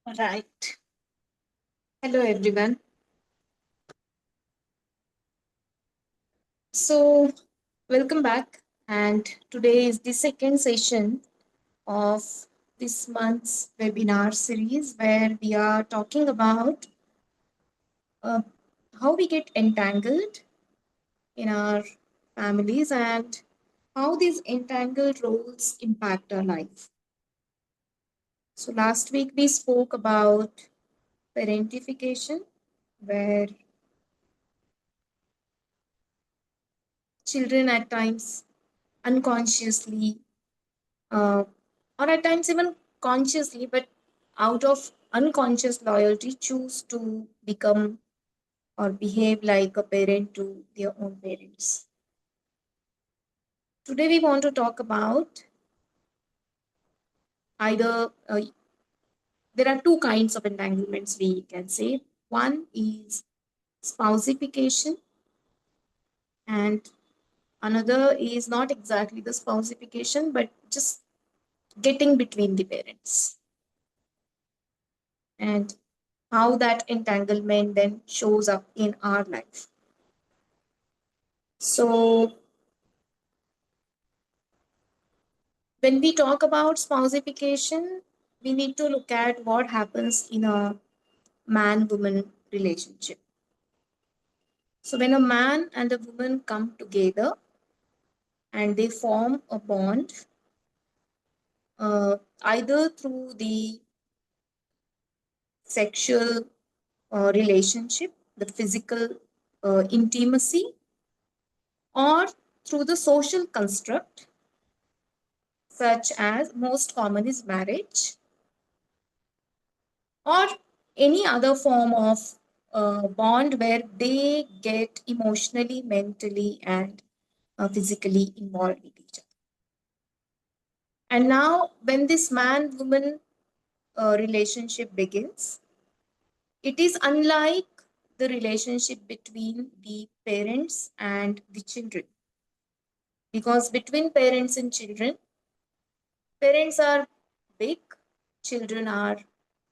Right. Hello, everyone. So, welcome back. And today is the second session of this month's webinar series where we are talking about uh, how we get entangled in our families and how these entangled roles impact our life. So, last week we spoke about parentification, where children at times unconsciously uh, or at times even consciously, but out of unconscious loyalty, choose to become or behave like a parent to their own parents. Today, we want to talk about either there are two kinds of entanglements we can say. One is spousification, and another is not exactly the spousification, but just getting between the parents. And how that entanglement then shows up in our life. So, when we talk about spousification, we need to look at what happens in a man woman relationship. So, when a man and a woman come together and they form a bond, either through the sexual relationship, the physical intimacy, or through the social construct, such as most common is marriage, or any other form of bond where they get emotionally, mentally, and physically involved with each other. And now, when this man woman relationship begins, it is unlike the relationship between the parents and the children. Because between parents and children, parents are big, children are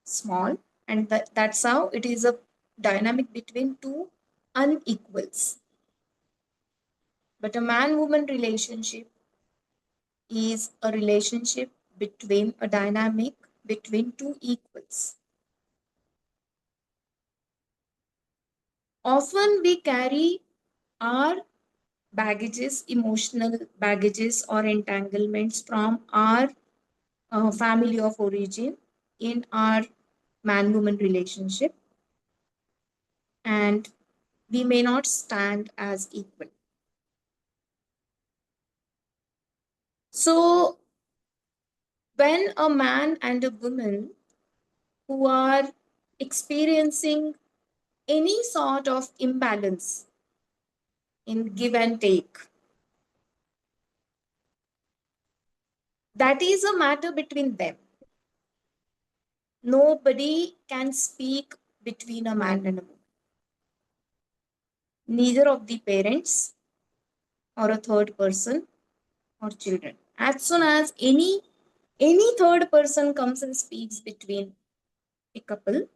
small, and that's how it is a dynamic between two unequals. But a man woman relationship is a relationship between a dynamic between two equals. Often we carry our baggages, emotional baggages or entanglements from our family of origin in our man woman relationship, and we may not stand as equal. So, when a man and a woman who are experiencing any sort of imbalance in give and take, that is a matter between them. Nobody can speak between a man and a woman, neither of the parents or a third person or children. As soon as any third person comes and speaks between a couple,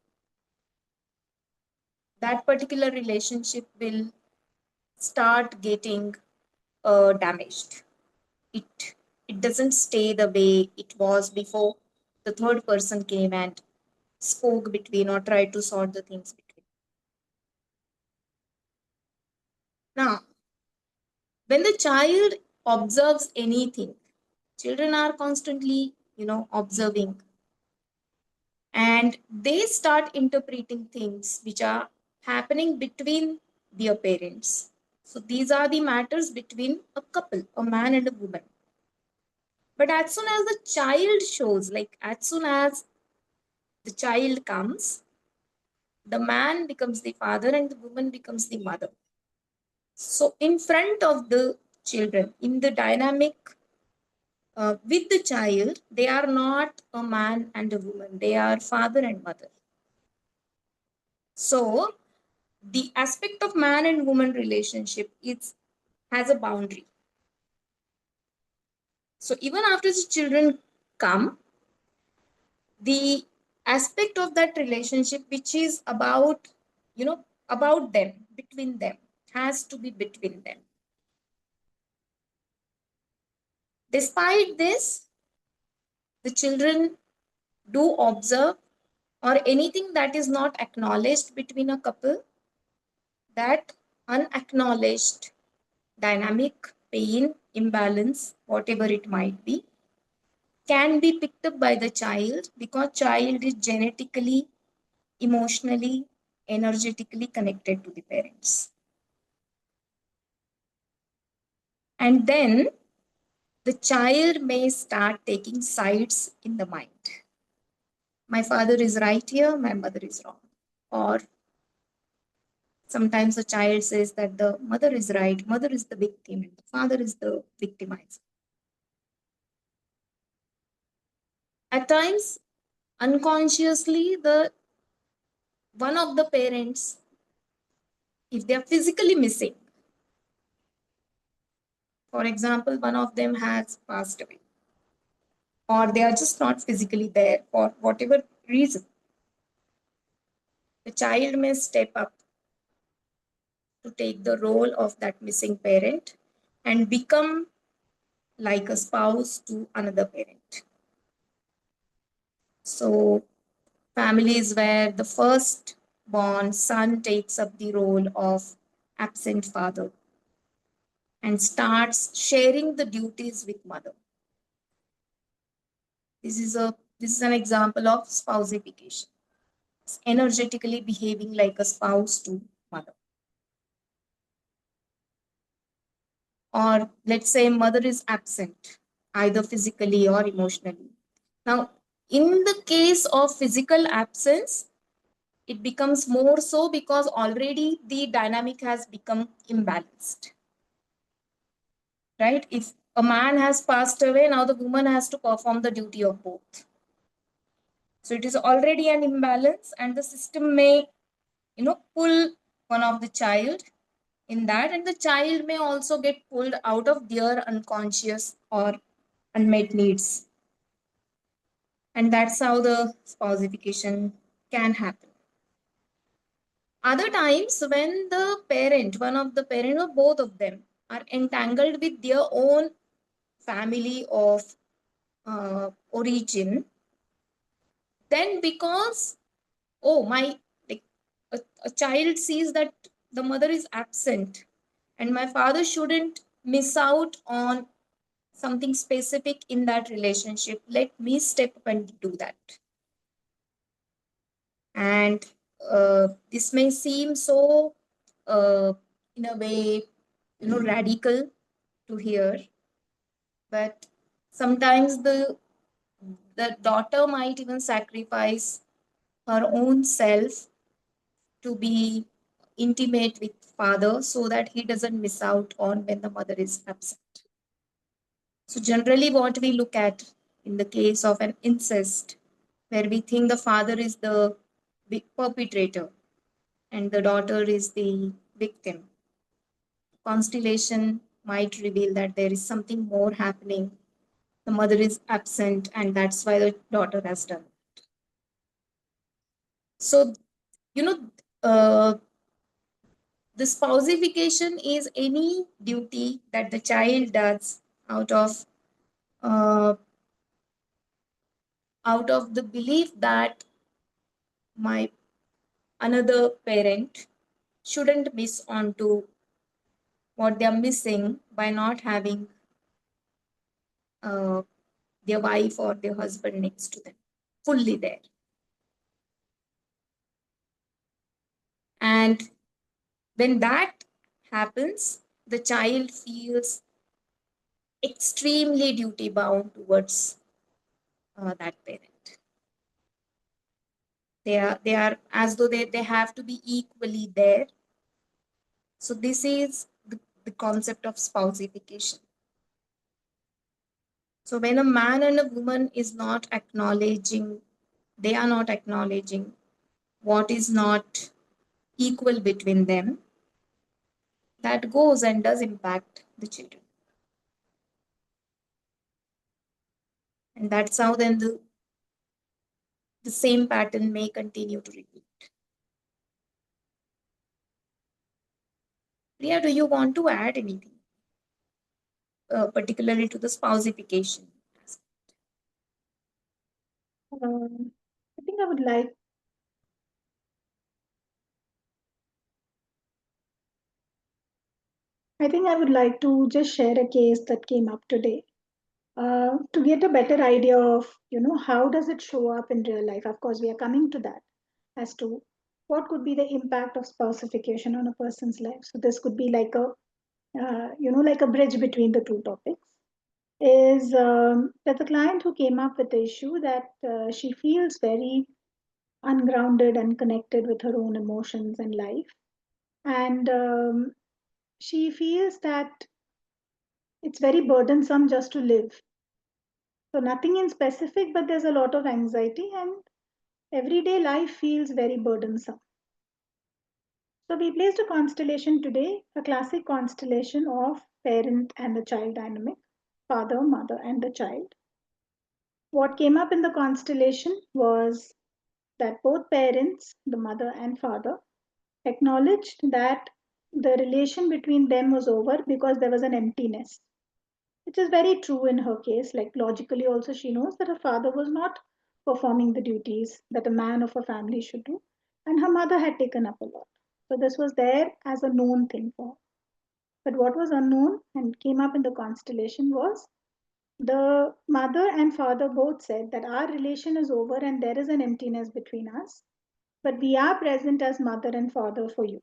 that particular relationship will start getting damaged. It doesn't stay the way it was before the third person came and spoke between or tried to sort the things between. Now, when the child observes anything, children are constantly, observing, and they start interpreting things which are happening between their parents. So these are the matters between a couple, a man and a woman. But as soon as the child shows, like as soon as the child comes, the man becomes the father and the woman becomes the mother. So, in front of the children, in the dynamic with the child, they are not a man and a woman, they are father and mother. So, the aspect of man and woman relationship is has a boundary. So, even after the children come, the aspect of that relationship which is about, about them, between them, has to be between them. Despite this, the children do observe, or anything that is not acknowledged between a couple, that unacknowledged dynamic, pain, imbalance, whatever it might be, can be picked up by the child, because child is genetically, emotionally, energetically connected to the parents. And then the child may start taking sides in the mind. My father is right here, my mother is wrong. Or sometimes the child says that the mother is right, mother is the victim, and the father is the victimizer. At times, unconsciously, the one of the parents, if they are physically missing, for example, one of them has passed away, or they are just not physically there for whatever reason, the child may step up to take the role of that missing parent and become like a spouse to another parent. So, families where the first born son takes up the role of absent father and starts sharing the duties with mother. This is an example of spousification. It's energetically behaving like a spouse to mother. Or let's say mother is absent, either physically or emotionally. Now, in the case of physical absence, it becomes more so because already the dynamic has become imbalanced. Right? If a man has passed away, now the woman has to perform the duty of both. So it is already an imbalance, and the system may, pull one of the child in that, and the child may also get pulled out of their unconscious or unmet needs. And that's how the spousification can happen. Other times, when the parent, one of the parent or both of them, are entangled with their own family of origin, then because, oh, my, like, a child sees that the mother is absent and my father shouldn't miss out on something specific in that relationship, let me step up and do that. And this may seem so, uh, in a way, radical to hear, but sometimes the daughter might even sacrifice her own self to be intimate with father so that he doesn't miss out on when the mother is absent. So generally what we look at in the case of an incest, where we think the father is the perpetrator and the daughter is the victim, Constellation might reveal that there is something more happening. The mother is absent, and that's why the daughter has done. So, you know, uh, the spousification is any duty that the child does out of uh, out of the belief that my another parent shouldn't miss on to what they are missing by not having uh, their wife or their husband next to them fully there. And when that happens, the child feels extremely duty bound towards that parent. They are as though they have to be equally there. So this is the concept of spousification. So when a man and a woman is not acknowledging, they are not acknowledging what is not equal between them, that goes and does impact the children. And that's how then the same pattern may continue to repeat. Priya, do you want to add anything, particularly to the spousification? Um, I think I would like to just share a case that came up today to get a better idea of, how does it show up in real life. Of course, we are coming to that as to what could be the impact of spousification on a person's life. So this could be like like a bridge between the two topics. Is that the client who came up with the issue that she feels very ungrounded and connected with her own emotions and life, and she feels that it's very burdensome just to live. So nothing in specific, but there's a lot of anxiety and everyday life feels very burdensome. So we placed a constellation today, a classic constellation of parent and the child dynamic, father, mother, and the child. What came up in the constellation was that both parents, the mother and father, acknowledged that the relation between them was over because there was an emptiness, which is very true in her case. Like logically, also, she knows that her father was not performing the duties that a man of a family should do, and her mother had taken up a lot. So, this was there as a known thing for her. But what was unknown and came up in the constellation was the mother and father both said that our relation is over and there is an emptiness between us, but we are present as mother and father for you.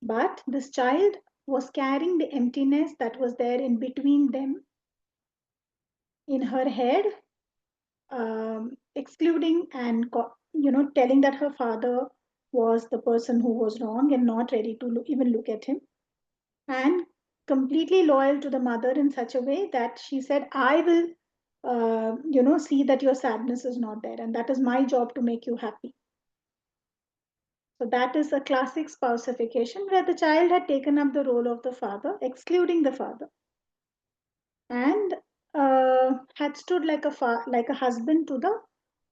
But this child was carrying the emptiness that was there in between them in her head, excluding and telling that her father was the person who was wrong and not ready to even look at him, and completely loyal to the mother in such a way that she said, I will see that your sadness is not there, and that is my job to make you happy. So that is a classic spousification where the child had taken up the role of the father, excluding the father, and had stood like like a husband to the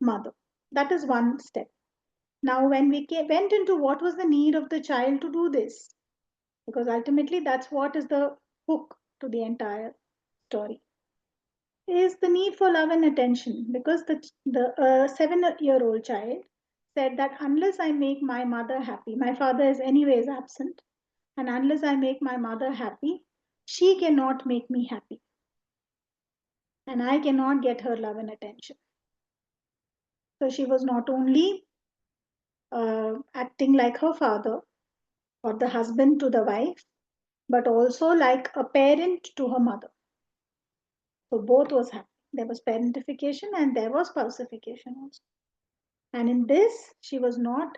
mother. That is one step. Now, when we went into what was the need of the child to do this, because ultimately that's what is the hook to the entire story, is the need for love and attention. Because the 7-year-old child said that unless I make my mother happy, my father is anyways absent, and unless I make my mother happy, she cannot make me happy, and I cannot get her love and attention. So she was not only acting like her father or the husband to the wife, but also like a parent to her mother. So both was happening. There was parentification and there was spousification also. And in this, she was not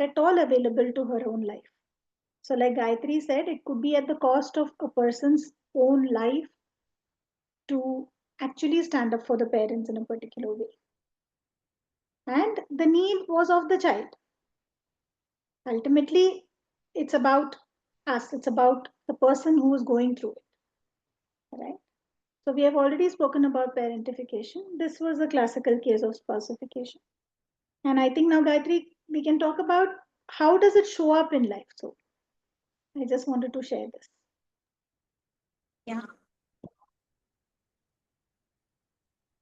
at all available to her own life. So, like Gayatri said, it could be at the cost of a person's own life to actually stand up for the parents in a particular way. And the need was of the child. Ultimately, it's about us, it's about the person who is going through it, right? So we have already spoken about parentification. This was a classical case of spousification. And I think now, Gayatri, we can talk about how does it show up in life. So I just wanted to share this. Yeah.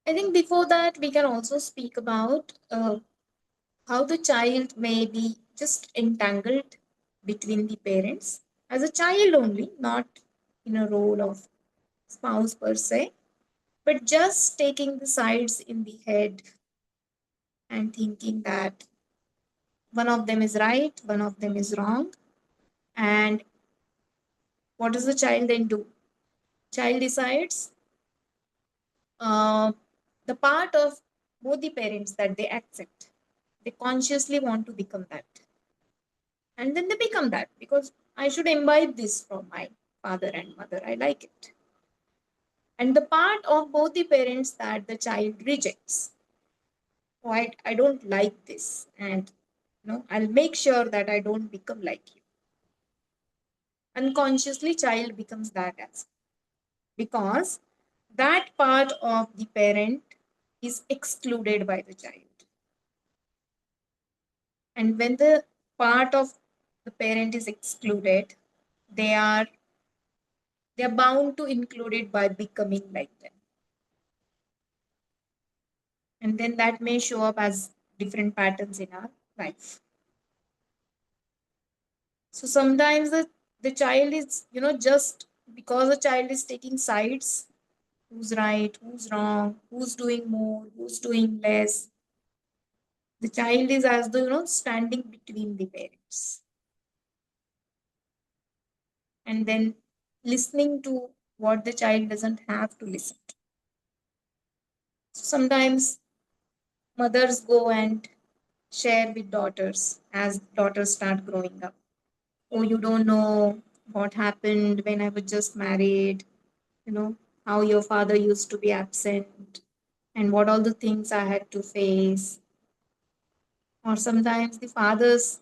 I think before that, we can also speak about how the child may be just entangled between the parents as a child only, not in a role of spouse per se, but just taking the sides in the head and thinking that one of them is right, one of them is wrong. And what does the child then do? Child decides uh, the part of both the parents that they accept. They consciously want to become that. And then they become that because I should imbibe this from my father and mother. I like it. And the part of both the parents that the child rejects. Oh, I don't like this. And I'll make sure that I don't become like you. Unconsciously, child becomes that as because that part of the parent is excluded by the child. And when the part of the parent is excluded, they are they are bound to include it by becoming like them. And then that may show up as different patterns in our life. So sometimes the child is, just because the child is taking sides, who's right, who's wrong, who's doing more, who's doing less. The child is as though, standing between the parents. And then listening to what the child doesn't have to listen to. So sometimes mothers go and share with daughters as daughters start growing up. Oh, you don't know what happened when I was just married, you know, how your father used to be absent and what all the things I had to face. Or sometimes the fathers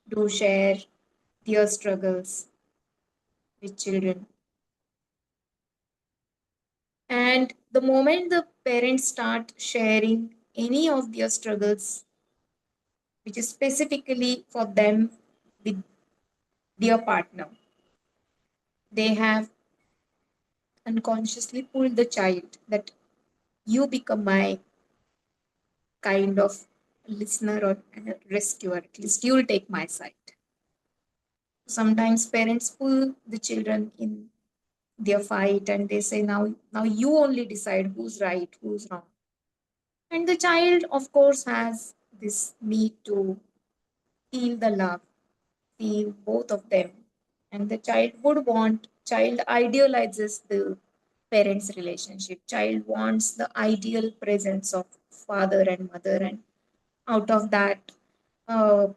do share their struggles with children. And the moment the parents start sharing any of their struggles, which is specifically for them with their partner, they have unconsciously pulled the child that you become my kind of listener or rescuer. At least you'll take my side. Sometimes parents pull the children in their fight and they say, now you only decide who's right, who's wrong. And the child, of course, has this need to feel the love, feel both of them. And the child idealizes the parents' relationship. Child wants the ideal presence of father and mother. And out of that, uh,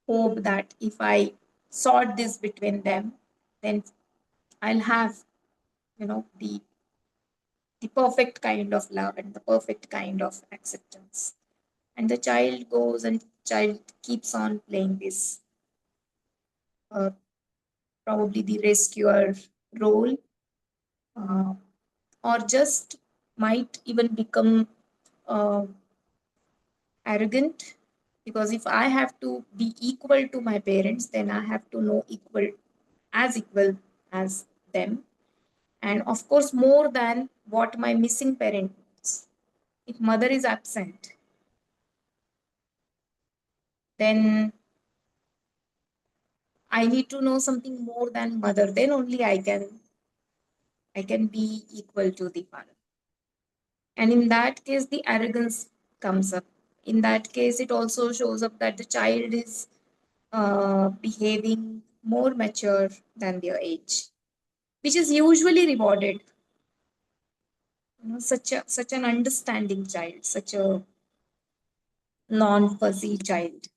hope that if I sort this between them, then I'll have, the perfect kind of love and the perfect kind of acceptance. And the child goes and child keeps on playing this, uh, probably the rescuer role, uh, or just might even become uh, arrogant, because if I have to be equal to my parents, then I have to know equal as them, and of course more than what my missing parent knows. If mother is absent, then I need to know something more than mother. Then only I can be equal to the father. And in that case, the arrogance comes up. In that case, it also shows up that the child is behaving more mature than their age, which is usually rewarded. Such an understanding child, such a non-fuzzy child.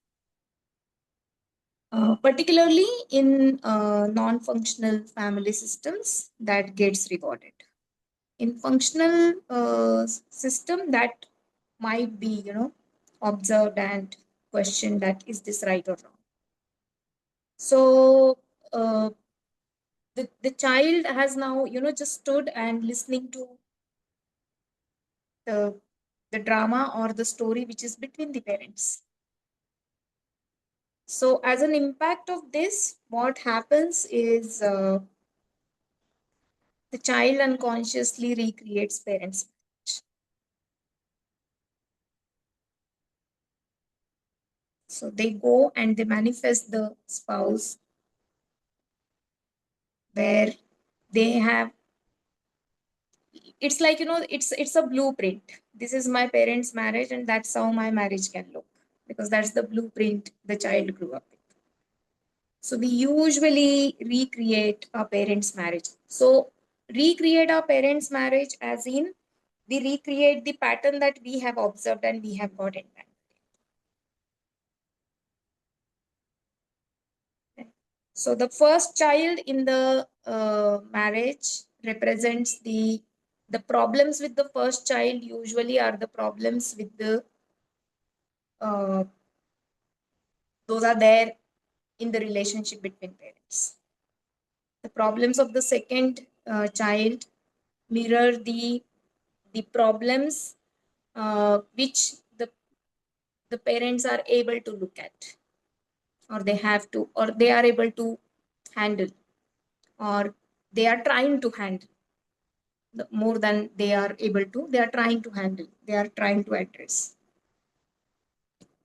Particularly in non-functional family systems, that gets rewarded. In functional system, that might be, observed and questioned that is this right or wrong. So the child has now, just stood and listening to the the drama or the story which is between the parents. So as an impact of this, what happens is the child unconsciously recreates parents. So they go and they manifest the spouse where they have, it's like, it's a blueprint. This is my parents' marriage, and that's how my marriage can look, because that's the blueprint the child grew up with. So we usually recreate our parents' marriage. So recreate our parents' marriage as in we recreate the pattern that we have observed and we have got in mind. So the first child in the marriage represents the problems with the first child usually are the problems with the uh, those are there in the relationship between parents. The problems of the second child mirror the problems which the parents are able to look at, or they have to, or they are able to handle, or they are trying to handle. More than they are able to, they are trying to handle, they are trying to address.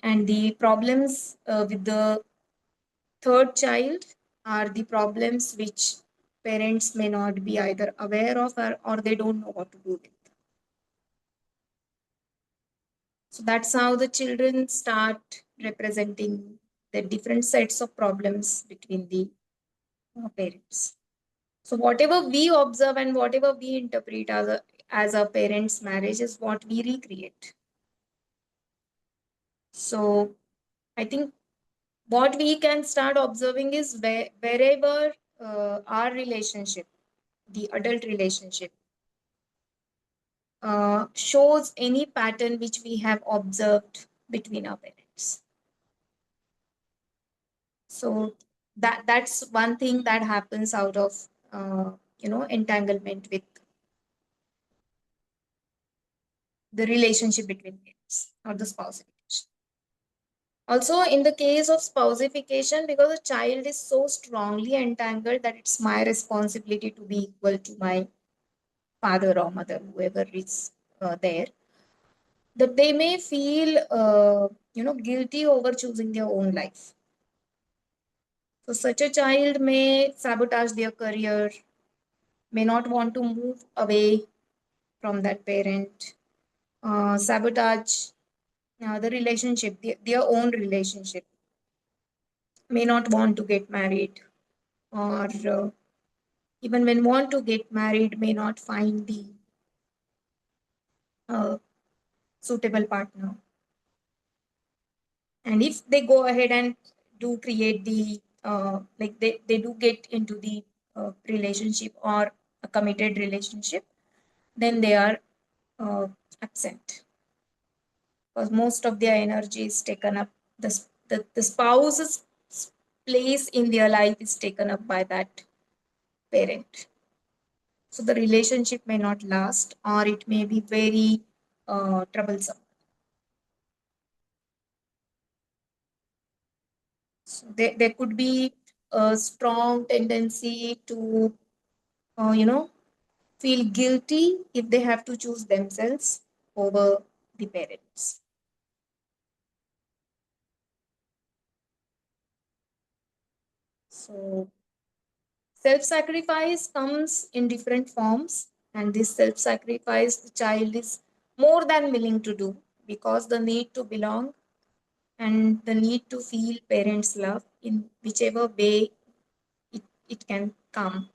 And the problems with the third child are the problems which parents may not be either aware of, or they don't know what to do with. So that's how the children start representing the different sets of problems between the parents. So whatever we observe and whatever we interpret as a parent's marriage is what we recreate. So I think what we can start observing is wherever our relationship, the adult relationship, shows any pattern which we have observed between our parents. So that's one thing that happens out of entanglement with the relationship between parents or the spousification. Also, in the case of spousification, because a child is so strongly entangled that it's my responsibility to be equal to my father or mother, whoever is there, that they may feel guilty over choosing their own life. So such a child may sabotage their career, may not want to move away from that parent, sabotage the relationship, their own relationship, may not want to get married, or even when want to get married, may not find the suitable partner. And if they go ahead and do create the they do get into the relationship or a committed relationship, then they are uh, absent, because most of their energy is taken up, the spouse's place in their life is taken up by that parent. So the relationship may not last, or it may be very troublesome. So there could be a strong tendency to feel guilty if they have to choose themselves over the parents. So self-sacrifice comes in different forms, and this self-sacrifice the child is more than willing to do, because the need to belong and the need to feel parents' love in whichever way it can come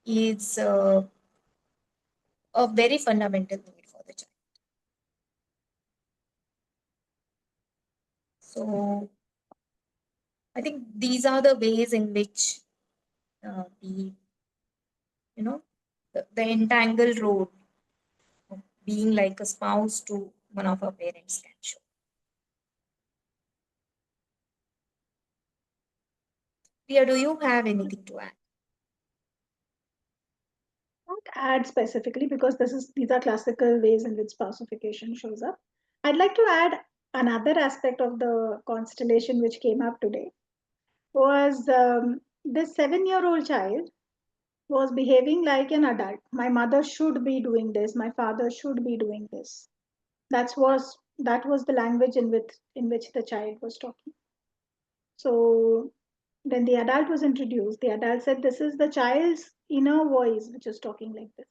is a very fundamental need for the child. So I think these are the ways in which the the entangled role of being like a spouse to one of our parents can show. Priya, do you have anything to add? Not add specifically because these are classical ways in which pacification shows up. I'd like to add another aspect of the constellation which came up today was this 7-year-old child was behaving like an adult. My mother should be doing this. My father should be doing this. That was the language in which the child was talking. So when the adult was introduced, the adult said, "This is the child's inner voice which is talking like this."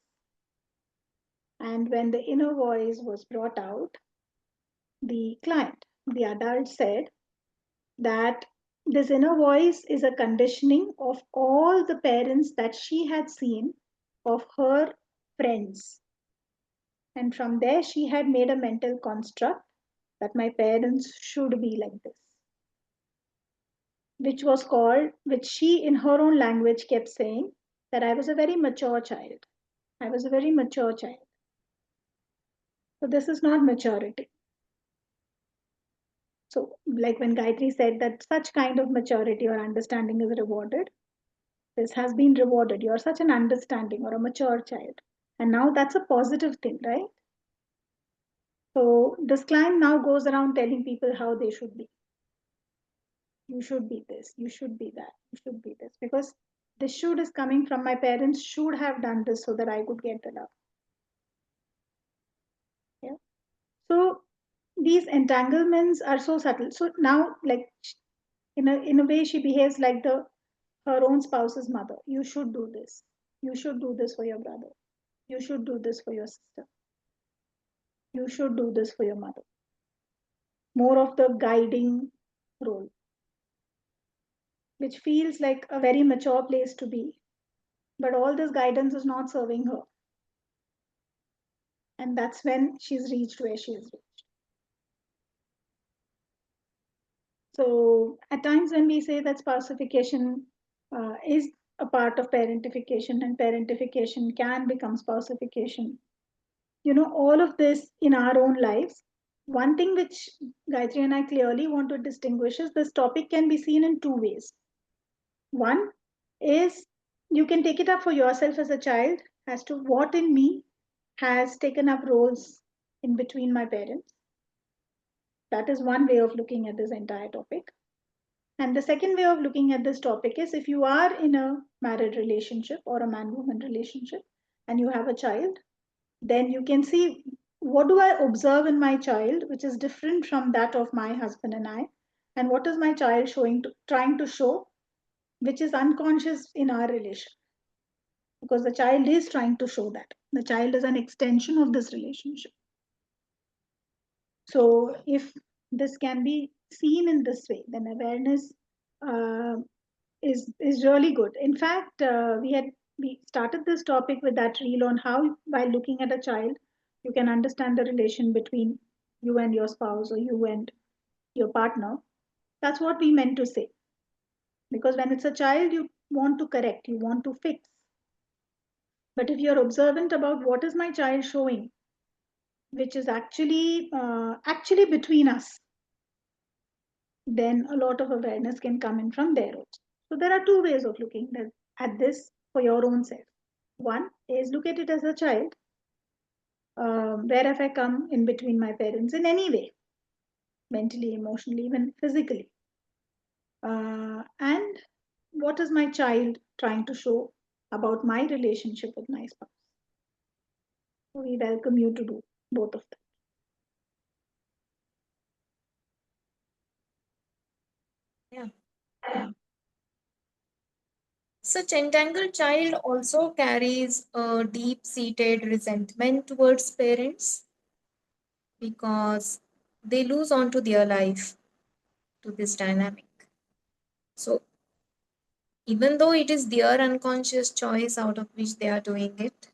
And when the inner voice was brought out, the adult said that this inner voice is a conditioning of all the parents that she had seen of her friends. And from there, she had made a mental construct that my parents should be like this, which she in her own language kept saying that I was a very mature child. I was a very mature child. So this is not maturity. So, like when Gayatri said that such kind of maturity or understanding is rewarded, this has been rewarded. You're such an understanding or a mature child. And now that's a positive thing, right? So this client now goes around telling people how they should be. You should be this, you should be that, you should be this. Because this should is coming from my parents should have done this so that I could get the love. Yeah. So these entanglements are so subtle. So now, like in a way, she behaves like the her own spouse's mother. You should do this. You should do this for your brother. You should do this for your sister. You should do this for your mother. More of the guiding role, which feels like a very mature place to be. But all this guidance is not serving her. And that's when she's reached where she is reached. So at times when we say that spousification is a part of parentification and parentification can become spousification, all of this in our own lives. One thing which Gayatri and I clearly want to distinguish is this topic can be seen in two ways. One is you can take it up for yourself as a child as to what in me has taken up roles in between my parents. That is one way of looking at this entire topic. And the second way of looking at this topic is if you are in a married relationship or a man woman relationship and you have a child, then you can see what do I observe in my child, which is different from that of my husband and I, and what is my child trying to show, which is unconscious in our relation, because the child is trying to show that the child is an extension of this relationship. So if this can be seen in this way, then awareness uh, is really good. In fact, we started this topic with that reel on how by looking at a child, you can understand the relation between you and your spouse or you and your partner. That's what we meant to say. Because when it's a child, you want to correct, you want to fix. But if you're observant about what is my child showing, which is actually between us, then a lot of awareness can come in from there also. So there are two ways of looking at this for your own self. One is look at it as a child. Where have I come in between my parents in any way, mentally, emotionally, even physically? And what is my child trying to show about my relationship with my spouse? So we welcome you to do both of them. Yeah. Such entangled child also carries a deep seated resentment towards parents because they lose onto their life to this dynamic. So, even though it is their unconscious choice out of which they are doing it,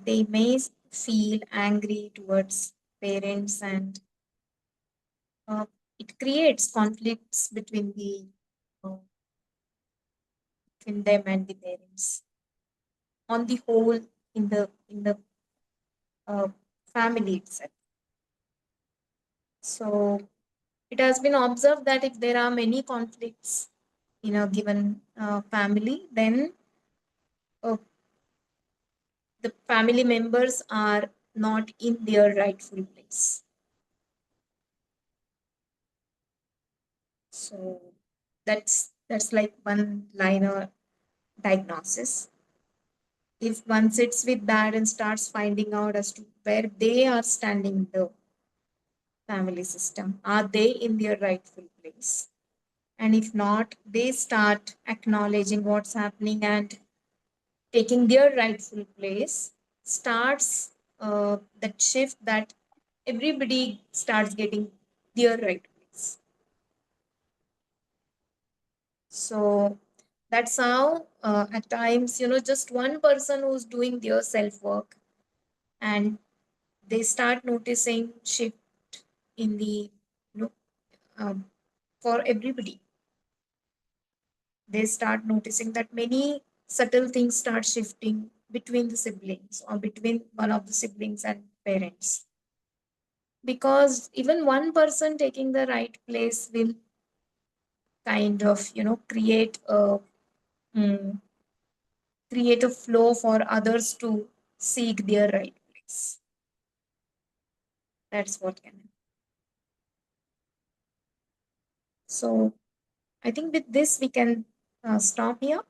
they may feel angry towards parents, and uh, it creates conflicts uh, between them and the parents. On the whole, in the uh, family itself. So it has been observed that if there are many conflicts in a given family, then uh, the family members are not in their rightful place. So that's like one liner diagnosis. If one sits with that and starts finding out as to where they are standing in the family system, are they in their rightful place? And if not, they start acknowledging what's happening and taking their rightful place, starts that shift that everybody starts getting their right place. So that's how at times, just one person who's doing their self work and they start noticing shift in the, you know, um, for everybody. They start noticing that many subtle things start shifting between the siblings or between one of the siblings and parents, because even one person taking the right place will kind of mm, create a flow for others to seek their right place. That's what can happen. So I think with this we can stop here.